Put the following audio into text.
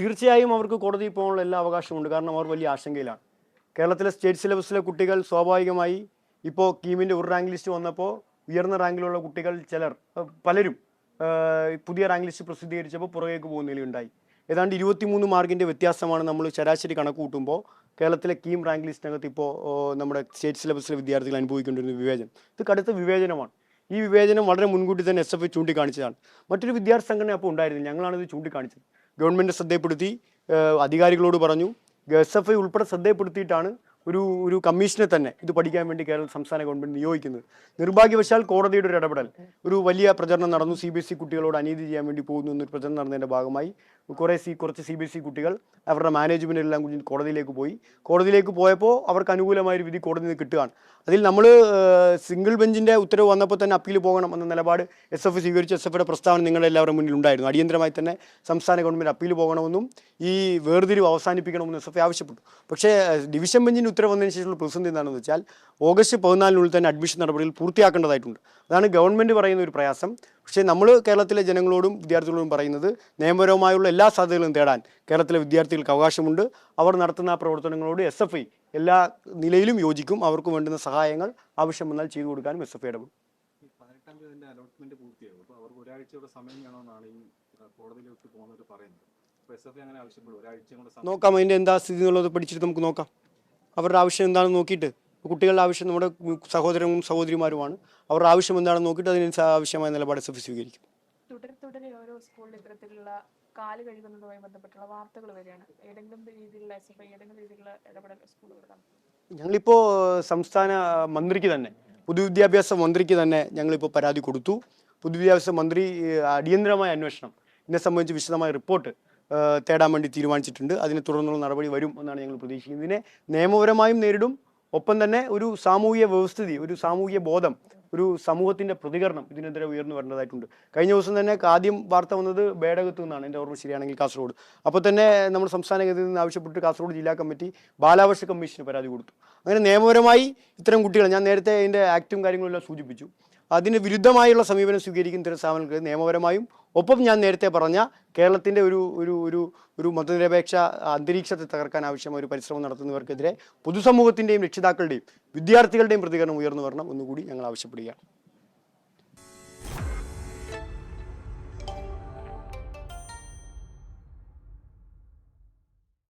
തീർച്ചയായും അവർക്ക് കോടതിയിൽ പോകാനുള്ള എല്ലാ അവകാശമുണ്ട്. കാരണം അവർ വലിയ ആശങ്കയിലാണ്. കേരളത്തിലെ സ്റ്റേറ്റ് സിലബസിലെ കുട്ടികൾ സ്വാഭാവികമായി ഇപ്പോൾ കീമിൻ്റെ ഒരു റാങ്ക് ലിസ്റ്റ് വന്നപ്പോൾ ഉയർന്ന റാങ്കിലുള്ള കുട്ടികൾ പലരും പുതിയ റാങ്ക് ലിസ്റ്റ് പ്രസിദ്ധീകരിച്ചപ്പോൾ പുറകേക്ക് പോകുന്ന നിലയുണ്ടായി. ഏതാണ്ട് 23 മാർക്കിൻ്റെ വ്യത്യാസമാണ് നമ്മൾ ശരാശരി കണക്ക് കൂട്ടുമ്പോൾ കേരളത്തിലെ കീം റാങ്ക് ലിസ്റ്റിനകത്ത് ഇപ്പോൾ നമ്മുടെ സ്റ്റേറ്റ് സിലബസിലെ വിദ്യാർത്ഥികൾ അനുഭവിക്കേണ്ടിരുന്ന വിവേചനം. ഇത് കടുത്ത വിവേചനമാണ്. ഈ വിവേചനം വളരെ മുൻകൂട്ടി തന്നെ SF ചൂണ്ടിക്കാണിച്ചതാണ്. മറ്റൊരു വിദ്യാർത്ഥി സംഘടന അപ്പോൾ ഉണ്ടായിരുന്നു. ഞങ്ങളാണിത് ചൂണ്ടിക്കാണിച്ചത്. ഗവൺമെൻറ് ശ്രദ്ധപ്പെടുത്തി, അധികാരികളോട് പറഞ്ഞു. SFI ഉൾപ്പെടെ ശ്രദ്ധപ്പെടുത്തിയിട്ടാണ് ഒരു കമ്മീഷനെ തന്നെ ഇത് പഠിക്കാൻ വേണ്ടി സംസ്ഥാന ഗവൺമെൻറ് നിയോഗിക്കുന്നത്. നിർഭാഗ്യവശാൽ കോടതിയുടെ ഒരു ഇടപെടൽ, ഒരു വലിയ പ്രചരണം നടന്നു. CBSE കുട്ടികളോട് അനീതി ചെയ്യാൻ വേണ്ടി പോകുന്നു എന്നൊരു പ്രചരണം നടന്നതിൻ്റെ ഭാഗമായി കുറച്ച് CBSE കുട്ടികൾ അവരുടെ മാനേജ്മെൻറ്റെല്ലാം കൂടി കോടതിയിലേക്ക് പോയപ്പോൾ അവർക്ക് അനുകൂലമായൊരു വിധി കോടതിയിൽ നിന്ന് കിട്ടുകയാണ്. അതിൽ നമ്മൾ സിംഗിൾ ബെഞ്ചിൻ്റെ ഉത്തരവ് വന്നപ്പോൾ തന്നെ അപ്പീൽ പോകണം എന്ന നിലപാട് SF സ്വീകരിച്ചു. SFയുടെ പ്രസ്താവന നിങ്ങളുടെ എല്ലാവരുടെ മുന്നിൽ ഉണ്ടായിരുന്നു. അടിയന്തരമായി തന്നെ സംസ്ഥാന ഗവൺമെൻറ് അപ്പീൽ പോകണമെന്നും ഈ വേർതിരിവ് അവസാനിപ്പിക്കണമെന്നും SF ആവശ്യപ്പെട്ടു. പക്ഷേ ഡിവിഷൻ ബെഞ്ചിന് ഉത്തരവ് വന്നതിന് ശേഷമുള്ള പ്രതിസന്ധി എന്താണെന്ന് വെച്ചാൽ ഓഗസ്റ്റ് 14 തന്നെ അഡ്മിഷൻ നടപടികൾ പൂർത്തിയാക്കേണ്ടതായിട്ടുണ്ട്. അതാണ് ഗവൺമെൻറ് പറയുന്ന ഒരു പ്രയാസം. പക്ഷേ നമ്മൾ കേരളത്തിലെ ജനങ്ങളോടും വിദ്യാർത്ഥികളോടും പറയുന്നത് നിയമപരമായുള്ള എല്ലാ സാധ്യതകളും തേടാൻ കേരളത്തിലെ വിദ്യാർത്ഥികൾക്ക് അവകാശമുണ്ട്. അവർ നടത്തുന്ന പ്രവർത്തനങ്ങളോട് SFI എല്ലാ നിലയിലും യോജിക്കും. അവർക്ക് വേണ്ടുന്ന സഹായങ്ങൾ ആവശ്യം വന്നാൽ ചെയ്തു കൊടുക്കാനും SFI ഇടപെടും. 18-ാം തീയതി അലോട്ട്മെന്റ് പൂർത്തിയാകും. അപ്പോൾ അവർക്ക് ഒരാഴ്ചയുടെ സമയം വേണമെന്നാണ് ഈ കോടതിയിലേക്ക് പോകുന്നവർ പറയുന്നത്. അപ്പോൾ SFI അങ്ങനെ ആവശ്യപ്പെടും, ഒരാഴ്ച കൊണ്ട് നോക്കാം അതിൻ്റെ എന്താ സ്ഥിതി എന്നുള്ളത് പഠിച്ചിട്ട് നമുക്ക് നോക്കാം. അവരുടെ ആവശ്യം എന്താണെന്ന് നോക്കിയിട്ട്, കുട്ടികളുടെ ആവശ്യം നമ്മുടെ സഹോദരനും സഹോദരിമാരുമാണ്, അവരുടെ ആവശ്യം എന്താണെന്ന് നോക്കിയിട്ട് അതിന് ആവശ്യമായ നിലപാട് SFI സ്വീകരിക്കും. തുടരെ ഓരോ സ്കൂളിൽ ഇത്തരത്തിലുള്ള കാല് കഴുകുന്നതുമായി ബന്ധപ്പെട്ടുള്ള വാർത്തകൾ വരികയാണ്. ഏതെങ്കിലും രീതിയിലുള്ള SFI ഏതെങ്കിലും രീതിയിലുള്ള ഇടപെടൽ സ്കൂളുകൾ? ഞങ്ങളിപ്പോൾ സംസ്ഥാന മന്ത്രിക്ക് തന്നെ, പൊതുവിദ്യാഭ്യാസ മന്ത്രിക്ക് തന്നെ ഞങ്ങളിപ്പോൾ പരാതി കൊടുത്തു. പൊതുവിദ്യാഭ്യാസ മന്ത്രി അടിയന്തരമായ അന്വേഷണം ഇതിനെ സംബന്ധിച്ച് വിശദമായ റിപ്പോർട്ട് തേടാൻ വേണ്ടി തീരുമാനിച്ചിട്ടുണ്ട്. അതിനെ തുടർന്നുള്ള നടപടി വരും എന്നാണ് ഞങ്ങൾ പ്രതീക്ഷിക്കുന്നത്. ഇതിനെ നിയമപരമായും നേരിടും. ഒപ്പം തന്നെ ഒരു സാമൂഹിക വ്യവസ്ഥിതി, ഒരു സാമൂഹിക ബോധം, ഒരു സമൂഹത്തിൻ്റെ പ്രതികരണം ഇതിനെതിരെ ഉയർന്നു വരേണ്ടതായിട്ടുണ്ട്. കഴിഞ്ഞ ദിവസം തന്നെ ആദ്യം വാർത്ത വന്നത് ബേഡകത്ത് നിന്നാണ്, എൻ്റെ ഓർമ്മ ശരിയാണെങ്കിൽ കാസർഗോഡ്. അപ്പോൾ തന്നെ നമ്മൾ സംസ്ഥാന ഗതിയിൽ നിന്ന് ആവശ്യപ്പെട്ട് കാസർഗോഡ് ജില്ലാ കമ്മിറ്റി ബാലാവകാശ കമ്മീഷന് പരാതി കൊടുത്തു. അങ്ങനെ നിയമപരമായി ഇത്തരം കുട്ടികൾ, ഞാൻ നേരത്തെ അതിൻ്റെ ആക്റ്റും കാര്യങ്ങളെല്ലാം സൂചിപ്പിച്ചു, അതിന് വിരുദ്ധമായുള്ള സമീപനം സ്വീകരിക്കുന്ന ഇത്തരം സ്ഥാപനങ്ങൾക്ക് നിയമപരമായും, ഒപ്പം ഞാൻ നേരത്തെ പറഞ്ഞ കേരളത്തിൻ്റെ ഒരു മതനിരപേക്ഷ അന്തരീക്ഷത്തെ തകർക്കാൻ ആവശ്യമായ ഒരു പരിശ്രമം നടത്തുന്നവർക്കെതിരെ പൊതുസമൂഹത്തിൻ്റെയും രക്ഷിതാക്കളുടെയും വിദ്യാർത്ഥികളുടെയും പ്രതികരണം ഉയർന്നു വരണം എന്നുകൂടി ഞങ്ങൾ ആവശ്യപ്പെടുകയാണ്.